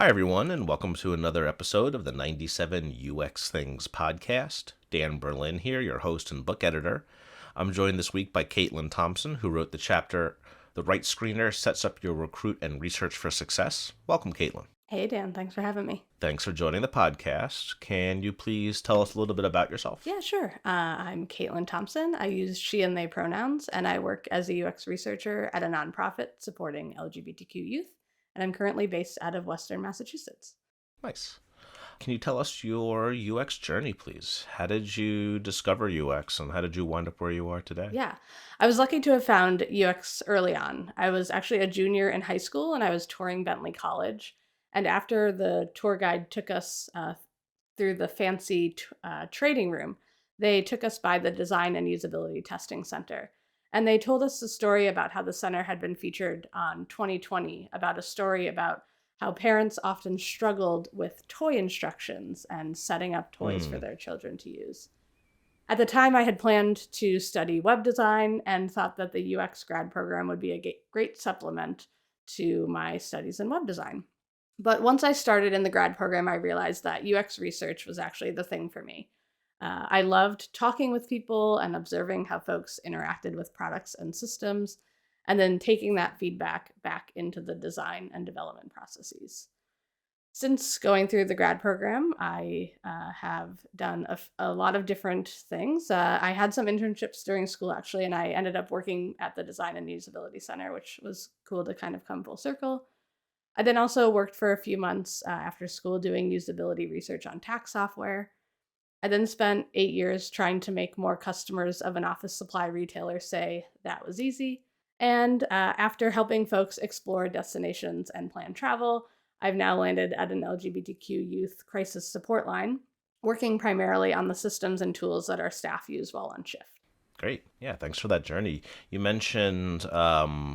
Hi, everyone, and welcome to another episode of the 97 UX Things podcast. Dan Berlin here, your host and book editor. I'm joined this week by Katelyn Thompson, who wrote the chapter, The Right Screener Sets Up Your Recruit and Research for Success. Welcome, Katelyn. Hey, Dan. Thanks for having me. Thanks for joining the podcast. Can you please tell us a little bit about yourself? Yeah, sure. I'm Katelyn Thompson. I use she and they pronouns, and I work as a UX researcher at a nonprofit supporting LGBTQ youth, and I'm currently based out of Western Massachusetts. Nice. Can you tell us your UX journey, please? How did you discover UX, and how did you wind up where you are today? Yeah, I was lucky to have found UX early on. I was actually a junior in high school, and I was touring Bentley College. And after the tour guide took us through the fancy trading room, they took us by the Design and Usability Testing Center. And they told us the story about how the center had been featured on 2020, about a story about how parents often struggled with toy instructions and setting up toys for their children to use. At the time, I had planned to study web design and thought that the UX grad program would be a great supplement to my studies in web design. But once I started in the grad program, I realized that UX research was actually the thing for me. I loved talking with people and observing how folks interacted with products and systems, and then taking that feedback back into the design and development processes. Since going through the grad program, I have done a lot of different things. I had some internships during school, actually, and I ended up working at the Design and Usability Center, which was cool to kind of come full circle. I then also worked for a few months after school doing usability research on tax software. I then spent 8 years trying to make more customers of an office supply retailer say that was easy. And after helping folks explore destinations and plan travel, I've now landed at an LGBTQ youth crisis support line, working primarily on the systems and tools that our staff use while on shift. Great. Yeah, thanks for that journey. You mentioned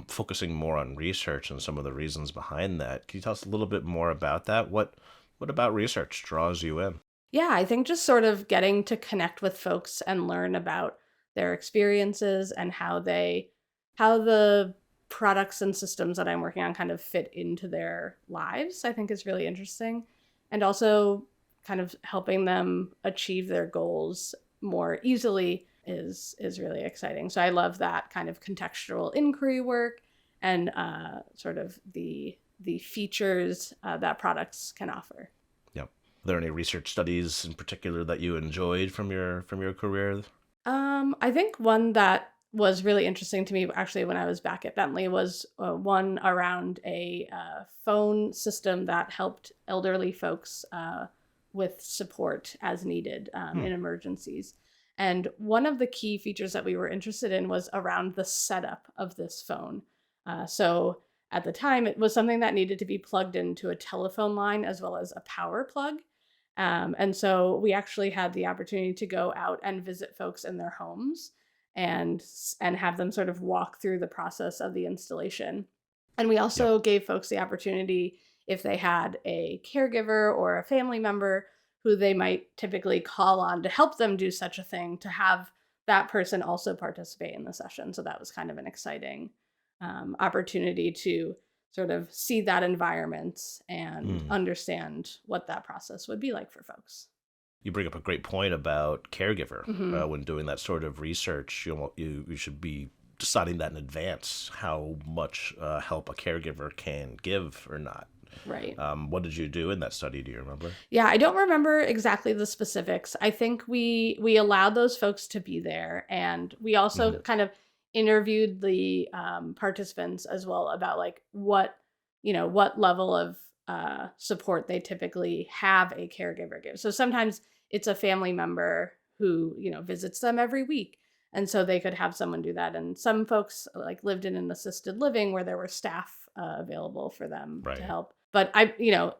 focusing more on research and some of the reasons behind that. Can you tell us a little bit more about that? What about research draws you in? Yeah, I think just sort of getting to connect with folks and learn about their experiences and how the products and systems that I'm working on kind of fit into their lives, I think is really interesting. And also kind of helping them achieve their goals more easily is really exciting. So I love that kind of contextual inquiry work and sort of the features that products can offer. Yep. Are there any research studies in particular that you enjoyed from your career? I think one that was really interesting to me, actually, when I was back at Bentley, was one around a phone system that helped elderly folks with support as needed in emergencies. And one of the key features that we were interested in was around the setup of this phone. So at the time, it was something that needed to be plugged into a telephone line as well as a power plug. And so we actually had the opportunity to go out and visit folks in their homes and have them sort of walk through the process of the installation. And we also gave folks the opportunity, if they had a caregiver or a family member who they might typically call on to help them do such a thing, to have that person also participate in the session. So that was kind of an exciting opportunity to sort of see that environment and understand what that process would be like for folks. You bring up a great point about caregiver. When doing that sort of research, you should be deciding that in advance how much help a caregiver can give or not. Right. What did you do in that study? Do you remember? Yeah, I don't remember exactly the specifics. I think we allowed those folks to be there, and we also kind of interviewed the participants as well about like what level of support they typically have a caregiver give. So sometimes it's a family member who visits them every week, and so they could have someone do that. And some folks like lived in an assisted living where there were staff available for them to help. But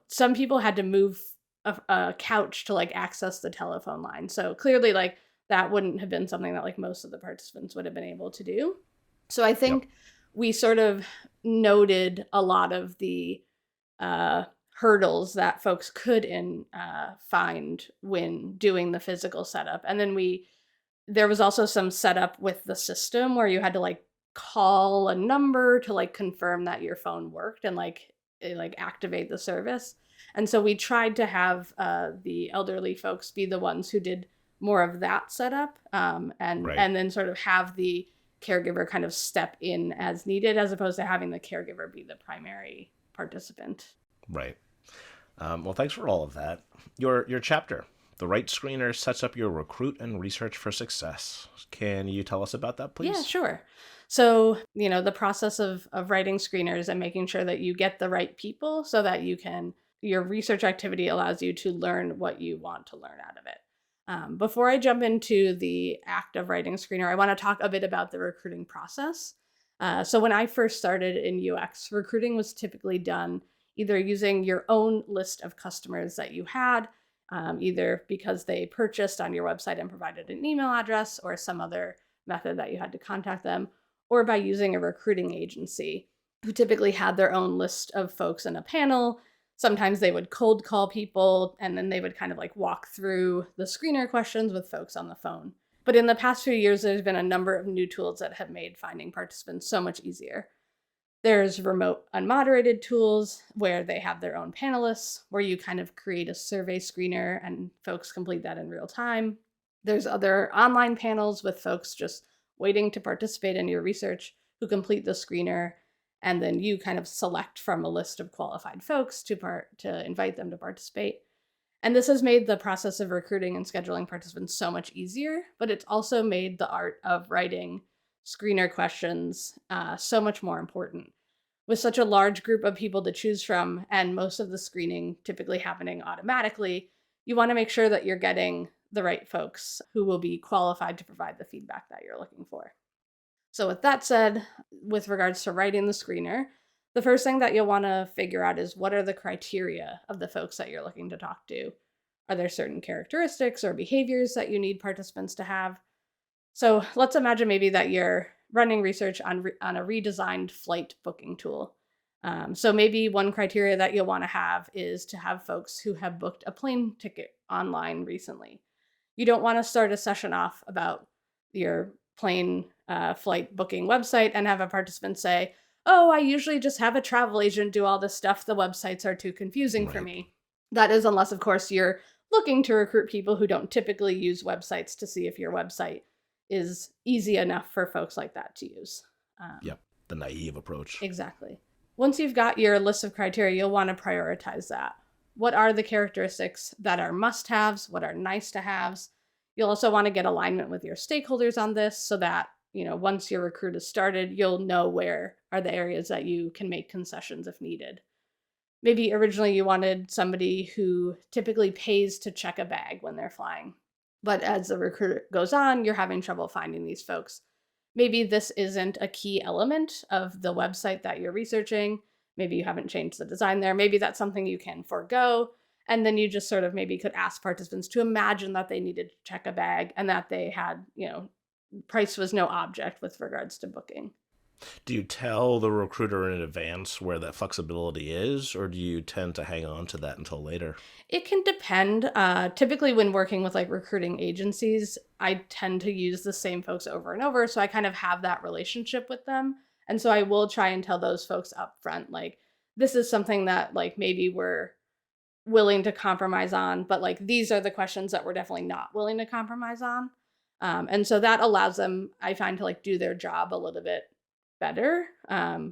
some people had to move a couch to like access the telephone line. So clearly like that wouldn't have been something that like most of the participants would have been able to do. So I think we sort of noted a lot of the hurdles that folks could find when doing the physical setup. And then there was also some setup with the system where you had to like call a number to like confirm that your phone worked and like activate the service. And so we tried to have the elderly folks be the ones who did more of that setup, and then sort of have the caregiver kind of step in as needed, as opposed to having the caregiver be the primary participant. Right. Well, thanks for all of that. Your chapter, The Right Screener Sets Up Your Recruit and Research for Success. Can you tell us about that, please? Yeah, sure. So, the process of writing screeners and making sure that you get the right people so that your research activity allows you to learn what you want to learn out of it. Before I jump into the act of writing a screener, I want to talk a bit about the recruiting process. So when I first started in UX, recruiting was typically done either using your own list of customers that you had, either because they purchased on your website and provided an email address or some other method that you had to contact them, or by using a recruiting agency who typically had their own list of folks in a panel. Sometimes they would cold call people, and then they would kind of like walk through the screener questions with folks on the phone. But in the past few years, there's been a number of new tools that have made finding participants so much easier. There's remote unmoderated tools where they have their own panelists, where you kind of create a survey screener and folks complete that in real time. There's other online panels with folks just waiting to participate in your research who complete the screener, and then you kind of select from a list of qualified folks to invite them to participate. And this has made the process of recruiting and scheduling participants so much easier, but it's also made the art of writing screener questions so much more important. With such a large group of people to choose from, and most of the screening typically happening automatically, you want to make sure that you're getting the right folks who will be qualified to provide the feedback that you're looking for. So with that said, with regards to writing the screener, the first thing that you'll want to figure out is what are the criteria of the folks that you're looking to talk to? Are there certain characteristics or behaviors that you need participants to have? So let's imagine maybe that you're running research on a redesigned flight booking tool. So maybe one criteria that you'll want to have is to have folks who have booked a plane ticket online recently. You don't want to start a session off about your plane flight booking website and have a participant say, "Oh, I usually just have a travel agent do all this stuff. The websites are too confusing for me." That is, unless, of course, you're looking to recruit people who don't typically use websites to see if your website is easy enough for folks like that to use. Yep, the naive approach. Exactly. Once you've got your list of criteria, you'll want to prioritize that. What are the characteristics that are must-haves? What are nice-to-haves? You'll also want to get alignment with your stakeholders on this so that, once your recruit is started, you'll know where are the areas that you can make concessions if needed. Maybe originally you wanted somebody who typically pays to check a bag when they're flying. But as the recruiter goes on, you're having trouble finding these folks. Maybe this isn't a key element of the website that you're researching. Maybe you haven't changed the design there. Maybe that's something you can forego. And then you just sort of maybe could ask participants to imagine that they needed to check a bag and that they had, price was no object with regards to booking. Do you tell the recruiter in advance where that flexibility is, or do you tend to hang on to that until later? It can depend. Typically when working with like recruiting agencies, I tend to use the same folks over and over. So I kind of have that relationship with them. And so I will try and tell those folks up front, like, this is something that like maybe we're willing to compromise on, but like these are the questions that we're definitely not willing to compromise on. And so that allows them, I find, to like do their job a little bit better.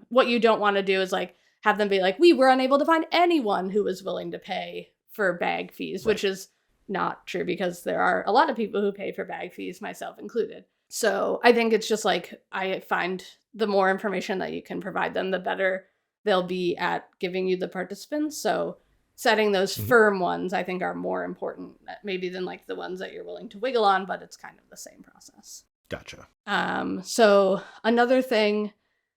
What you don't want to do is like have them be like, we were unable to find anyone who was willing to pay for bag fees, which is not true because there are a lot of people who pay for bag fees, myself included. So I think it's just like, I find the more information that you can provide them, the better they'll be at giving you the participants. So setting those firm ones, I think, are more important maybe than like the ones that you're willing to wiggle on, but it's kind of the same process. Gotcha. So another thing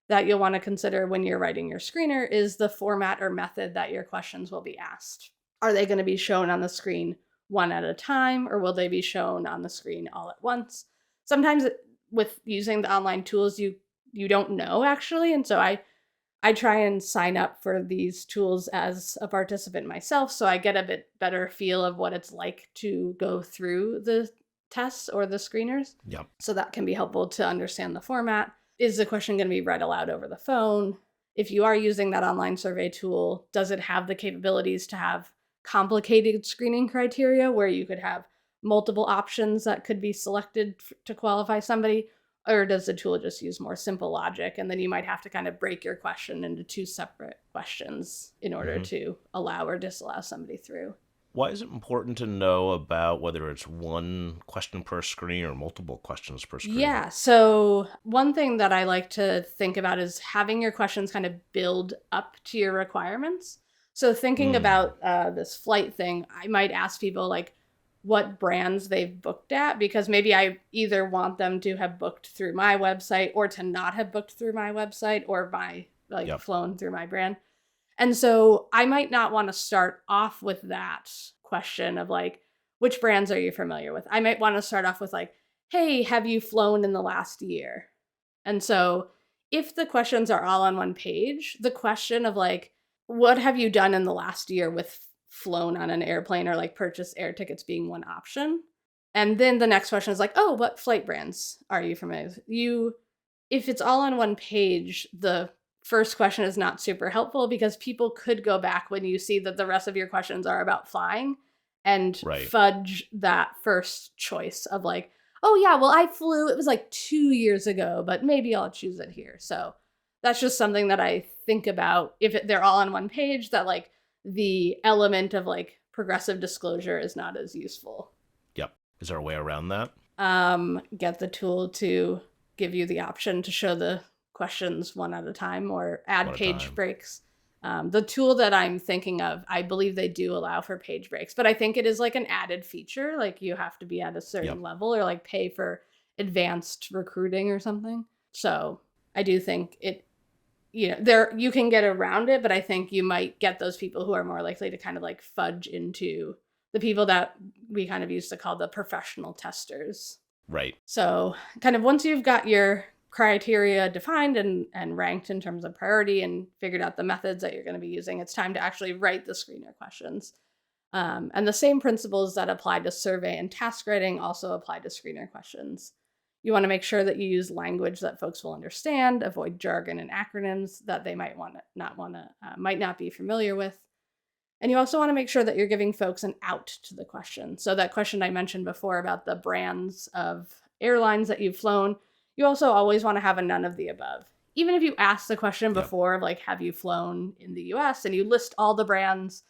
that you'll want to consider when you're writing your screener is the format or method that your questions will be asked. Are they going to be shown on the screen one at a time, or will they be shown on the screen all at once? Sometimes with using the online tools, you don't know actually. And so I try and sign up for these tools as a participant myself, so I get a bit better feel of what it's like to go through the tests or the screeners. Yep. So that can be helpful to understand the format. Is the question going to be read aloud over the phone? if you are using that online survey tool, does it have the capabilities to have complicated screening criteria where you could have multiple options that could be selected to qualify somebody? Or does the tool just use more simple logic? And then you might have to kind of break your question into two separate questions in order to allow or disallow somebody through. Why is it important to know about whether it's one question per screen or multiple questions per screen? Yeah, so one thing that I like to think about is having your questions kind of build up to your requirements. So thinking about this flight thing, I might ask people like what brands they've booked at, because maybe I either want them to have booked through my website or to not have booked through my website or flown through my brand. And so I might not want to start off with that question of like, which brands are you familiar with? I might want to start off with like, hey, have you flown in the last year? And so if the questions are all on one page, the question of like, what have you done in the last year with flown on an airplane or like purchased air tickets being one option. And then the next question is like, oh, what flight brands are you familiar with? If it's all on one page, the first question is not super helpful because people could go back when you see that the rest of your questions are about flying and fudge that first choice of like, oh yeah, well I flew, it was like 2 years ago, but maybe I'll choose it here. So that's just something that I think about if they're all on one page, that like the element of like progressive disclosure is not as useful. Yep. Is there a way around that? Get the tool to give you the option to show the questions one at a time or add page breaks. The tool that I'm thinking of, I believe they do allow for page breaks, but I think it is like an added feature. Like you have to be at a certain level or like pay for advanced recruiting or something. So I do think it, you can get around it, but I think you might get those people who are more likely to kind of like fudge into the people that we kind of used to call the professional testers. Right. So kind of once you've got your criteria defined and ranked in terms of priority and figured out the methods that you're going to be using, it's time to actually write the screener questions. And the same principles that apply to survey and task writing also apply to screener questions. You want to make sure that you use language that folks will understand, avoid jargon and acronyms that they might not be familiar with. And you also want to make sure that you're giving folks an out to the question. So that question I mentioned before about the brands of airlines that you've flown, you also always want to have a none of the above. Even if you ask the question before of like, have you flown in the US, and you list all the brands,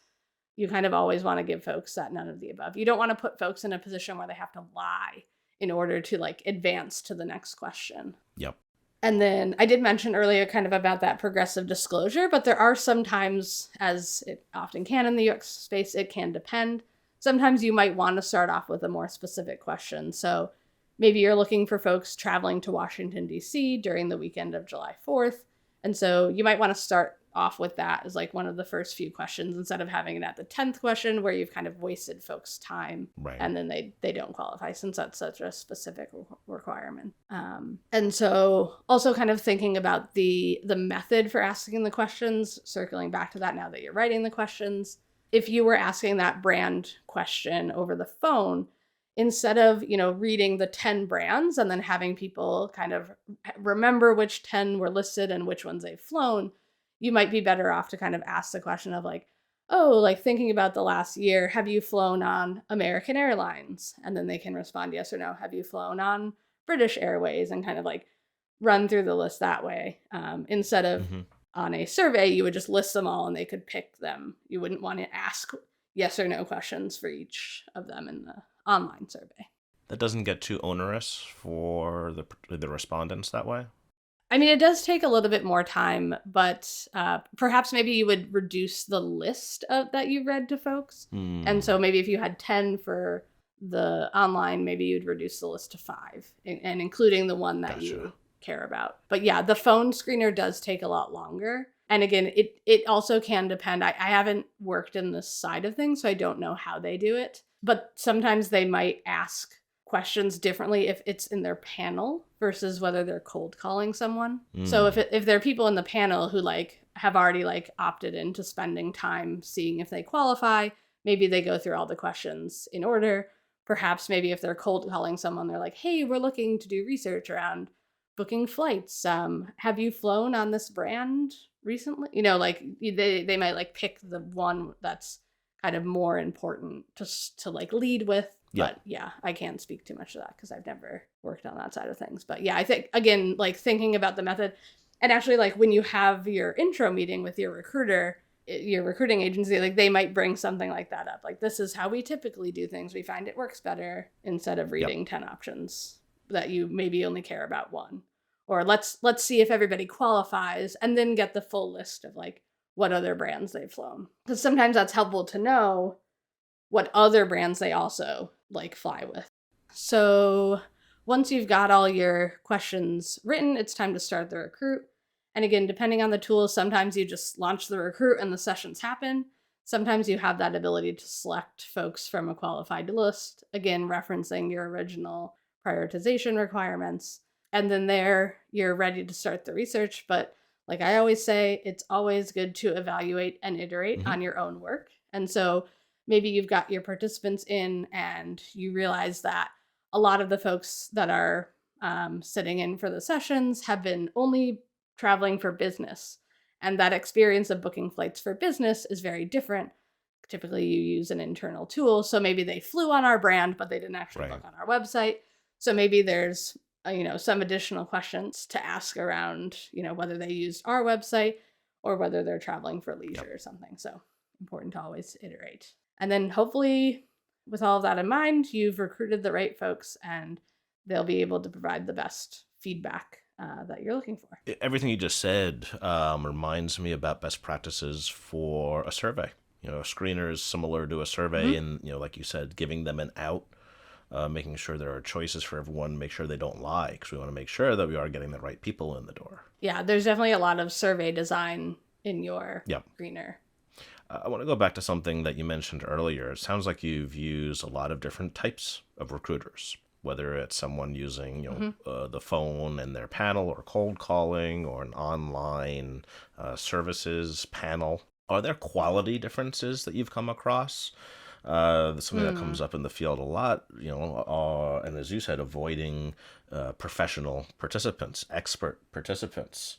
you kind of always want to give folks that none of the above. You don't want to put folks in a position where they have to lie in order to like advance to the next question. Yep. And then I did mention earlier kind of about that progressive disclosure, but there are sometimes, as it often can in the UX space, it can depend. Sometimes you might want to start off with a more specific question. So maybe you're looking for folks traveling to Washington, D.C. during the weekend of July 4th. And so you might want to start off with that as like one of the first few questions instead of having it at the 10th question where you've kind of wasted folks' time and then they don't qualify since that's such a specific requirement. And so also kind of thinking about the method for asking the questions, circling back to that now that you're writing the questions. If you were asking that brand question over the phone, instead of, reading the 10 brands and then having people kind of remember which 10 were listed and which ones they've flown, you might be better off to kind of ask the question of like, oh, like thinking about the last year, have you flown on American Airlines? And then they can respond yes or no. Have you flown on British Airways? And kind of like run through the list that way. Instead of on a survey, you would just list them all and they could pick them. You wouldn't want to ask yes or no questions for each of them in the online survey. That doesn't get too onerous for the respondents that way? I mean, it does take a little bit more time, but perhaps maybe you would reduce the list that you read to folks. And so maybe if you had 10 for the online, maybe you'd reduce the list to 5 and including the one that you care about. But yeah, the phone screener does take a lot longer. And again, it also can depend. I haven't worked in this side of things, so I don't know how they do it. But sometimes they might ask questions differently if it's in their panel versus whether they're cold calling someone. So if there are people in the panel who like have already like opted into spending time seeing if they qualify, maybe they go through all the questions in order. Perhaps maybe if they're cold calling someone, they're like, hey, we're looking to do research around booking flights. Have you flown on this brand recently? Like they might like pick the one that's kind of more important just to like lead with. Yep. But yeah, I can't speak too much to that because I've never worked on that side of things. But yeah, I think, again, like thinking about the method, and actually like when you have your intro meeting with your recruiter, your recruiting agency, like they might bring something like that up. Like, this is how we typically do things. We find it works better, instead of reading 10 options that you maybe only care about one. Or let's see if everybody qualifies, and then get the full list of like what other brands they've flown. Because sometimes that's helpful to know what other brands they also like fly with. So once you've got all your questions written, it's time to start the recruit. And again, depending on the tool, sometimes you just launch the recruit and the sessions happen. Sometimes you have that ability to select folks from a qualified list, again, referencing your original prioritization requirements. And then there, you're ready to start the research. But like I always say, it's always good to evaluate and iterate on your own work. And so maybe you've got your participants in and you realize that a lot of the folks that are sitting in for the sessions have been only traveling for business. And that experience of booking flights for business is very different. Typically, you use an internal tool. So maybe they flew on our brand, but they didn't actually book on our website. So maybe there's some additional questions to ask around, whether they used our website or whether they're traveling for leisure or something. So important to always iterate. And then hopefully, with all of that in mind, you've recruited the right folks and they'll be able to provide the best feedback that you're looking for. Everything you just said reminds me about best practices for a survey. A screener is similar to a survey, and like you said, giving them an out, making sure there are choices for everyone, make sure they don't lie, because we want to make sure that we are getting the right people in the door. Yeah, there's definitely a lot of survey design in your screener. I want to go back to something that you mentioned earlier. It sounds like you've used a lot of different types of recruiters, whether it's someone using the phone and their panel, or cold calling, or an online services panel. Are there quality differences that you've come across? Something that comes up in the field a lot, and as you said, avoiding professional participants, expert participants.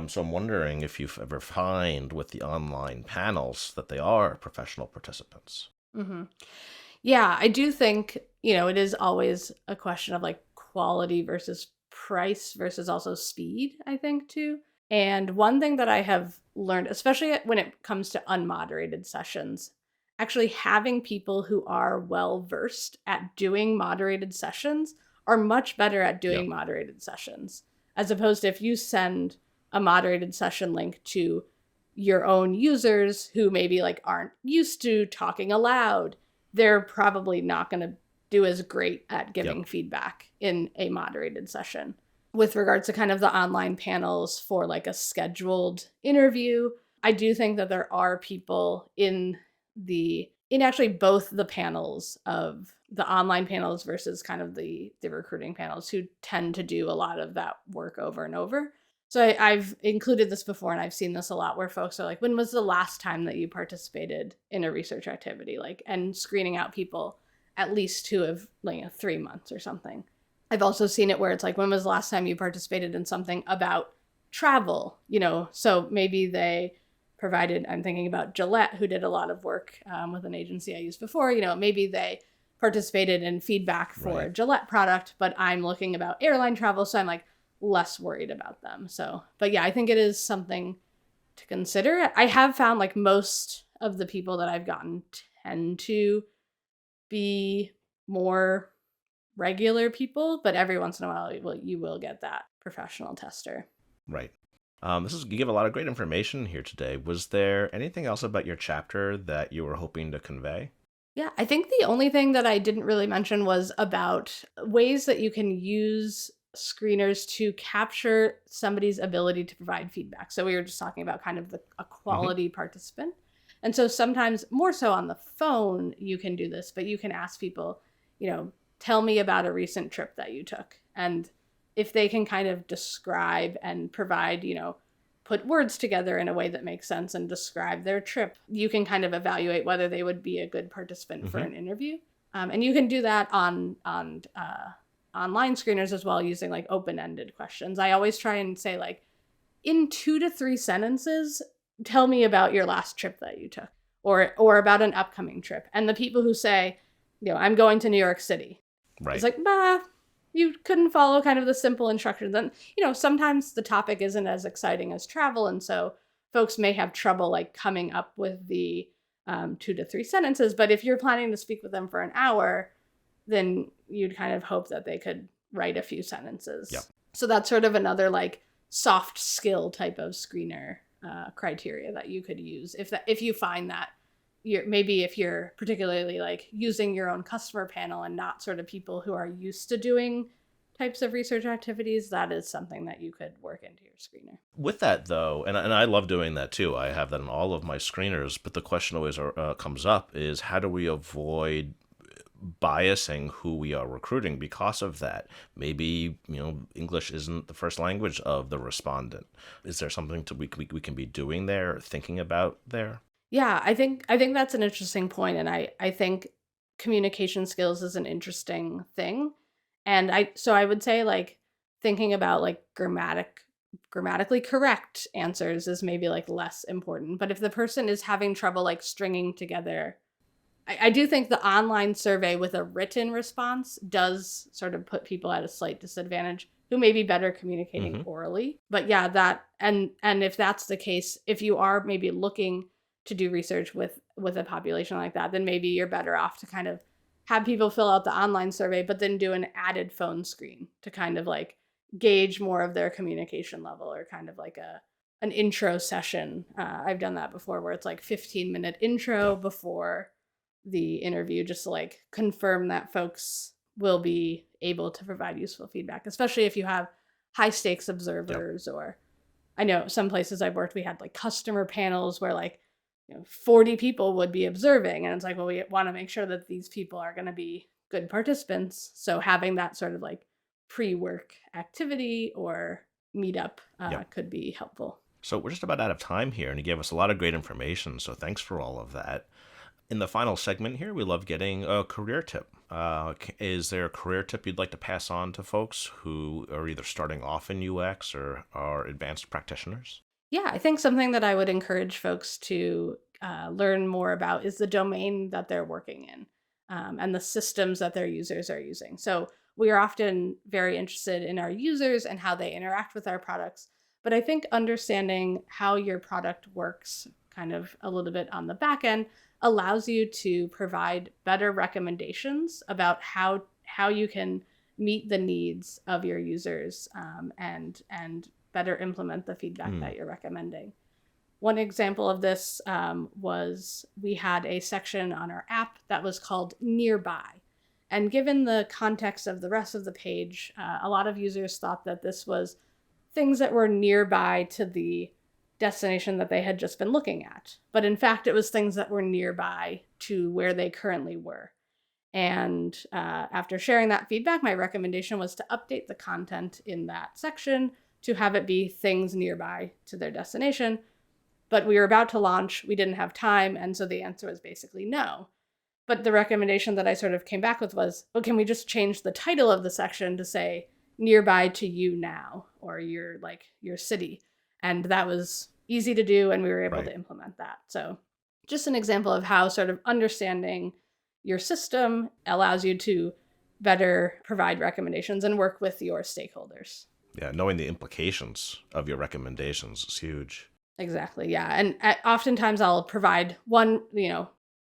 So I'm wondering if you've ever find with the online panels that they are professional participants. Yeah, I do think, it is always a question of like quality versus price versus also speed, I think, too. And one thing that I have learned, especially when it comes to unmoderated sessions, actually having people who are well versed at doing moderated sessions are much better at doing moderated sessions, as opposed to if you send a moderated session link to your own users who maybe like aren't used to talking aloud, they're probably not going to do as great at giving feedback in a moderated session. With regards to kind of the online panels for like a scheduled interview, I do think that there are people in actually both the panels of the online panels versus kind of the recruiting panels who tend to do a lot of that work over and over. So I've included this before, and I've seen this a lot where folks are like, when was the last time that you participated in a research activity? And screening out people at least who have 3 months or something. I've also seen it where it's like, when was the last time you participated in something about travel? So maybe they provided, I'm thinking about Gillette, who did a lot of work with an agency I used before. Maybe they participated in feedback for a Gillette product, but I'm looking about airline travel, so I'm like less worried about them. So, but yeah, I think it is something to consider. I have found like most of the people that I've gotten tend to be more regular people, but every once in a while you will get that professional tester. Right. You give a lot of great information here today. Was there anything else about your chapter that you were hoping to convey? Yeah, I think the only thing that I didn't really mention was about ways that you can use screeners to capture somebody's ability to provide feedback. So we were just talking about kind of a quality participant. And so sometimes more so on the phone, you can do this, but you can ask people, tell me about a recent trip that you took. And if they can kind of describe and provide, put words together in a way that makes sense and describe their trip, you can kind of evaluate whether they would be a good participant for an interview. And you can do that on online screeners as well, using like open-ended questions. I always try and say like, in 2 to 3 sentences, tell me about your last trip that you took, or about an upcoming trip. And the people who say, I'm going to New York City. Right. It's like, you couldn't follow kind of the simple instructions. And, sometimes the topic isn't as exciting as travel. And so folks may have trouble like coming up with the 2 to 3 sentences. But if you're planning to speak with them for an hour, then you'd kind of hope that they could write a few sentences. Yep. So that's sort of another like soft skill type of screener criteria that you could use if you find that if you're particularly like using your own customer panel and not sort of people who are used to doing types of research activities, that is something that you could work into your screener. With that, though, and I love doing that too. I have that in all of my screeners, but the question always comes up is how do we avoid biasing who we are recruiting because of that? Maybe, English isn't the first language of the respondent. Is there something we can be doing there, or thinking about there? Yeah, I think that's an interesting point, and I think communication skills is an interesting thing. And I would say like thinking about like grammatically correct answers is maybe like less important. But if the person is having trouble like stringing together, I do think the online survey with a written response does sort of put people at a slight disadvantage who may be better communicating orally. But yeah, that and if that's the case, if you are maybe looking to do research with a population like that, then maybe you're better off to kind of have people fill out the online survey, but then do an added phone screen to kind of like gauge more of their communication level, or kind of like an intro session. I've done that before where it's like 15-minute intro before the interview, just to like confirm that folks will be able to provide useful feedback, especially if you have high stakes observers. Or I know some places I've worked, we had like customer panels where like 40 people would be observing, and it's like, well, we want to make sure that these people are going to be good participants. So having that sort of like pre-work activity or meetup could be helpful. So we're just about out of time here, and you gave us a lot of great information, so thanks for all of that. In the final segment here, we love getting a career tip. Is there a career tip you'd like to pass on to folks who are either starting off in UX or are advanced practitioners? Yeah, I think something that I would encourage folks to learn more about is the domain that they're working in, and the systems that their users are using. So we are often very interested in our users and how they interact with our products. But I think understanding how your product works kind of a little bit on the back end allows you to provide better recommendations about how you can meet the needs of your users, and better implement the feedback that you're recommending. One example of this was we had a section on our app that was called Nearby. And given the context of the rest of the page, a lot of users thought that this was things that were nearby to the destination that they had just been looking at. But in fact, it was things that were nearby to where they currently were. And after sharing that feedback, my recommendation was to update the content in that section to have it be things nearby to their destination. But we were about to launch, we didn't have time, and so the answer was basically no. But the recommendation that I sort of came back with was, well, can we just change the title of the section to say nearby to you now, or your city? And that was easy to do, and we were able to implement that. So just an example of how sort of understanding your system allows you to better provide recommendations and work with your stakeholders. Yeah, knowing the implications of your recommendations is huge. Exactly, yeah. And oftentimes I'll provide one,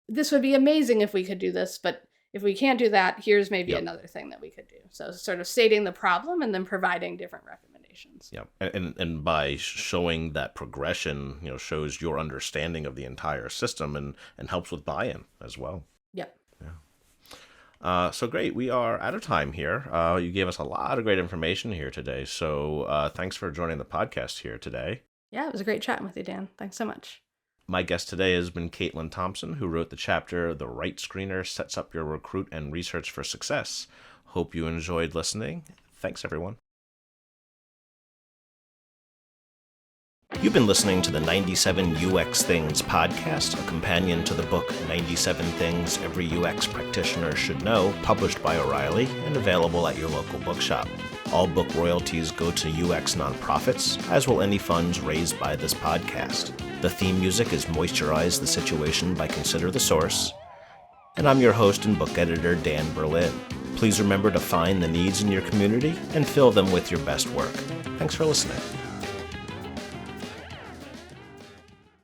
this would be amazing if we could do this, but if we can't do that, here's maybe another thing that we could do. So sort of stating the problem and then providing different recommendations. Yeah, and by showing that progression, shows your understanding of the entire system and helps with buy-in as well. Yep. Yeah. So great. We are out of time here. You gave us a lot of great information here today. So thanks for joining the podcast here today. Yeah, it was a great chatting with you, Dan. Thanks so much. My guest today has been Katelyn Thompson, who wrote the chapter, The Right Screener Sets Up Your Recruit and Research for Success. Hope you enjoyed listening. Thanks, everyone. You've been listening to the 97 UX Things podcast, a companion to the book 97 Things Every UX Practitioner Should Know, published by O'Reilly and available at your local bookshop. All book royalties go to UX nonprofits, as will any funds raised by this podcast. The theme music is Moisturize the Situation by Consider the Source. And I'm your host and book editor, Dan Berlin. Please remember to find the needs in your community and fill them with your best work. Thanks for listening.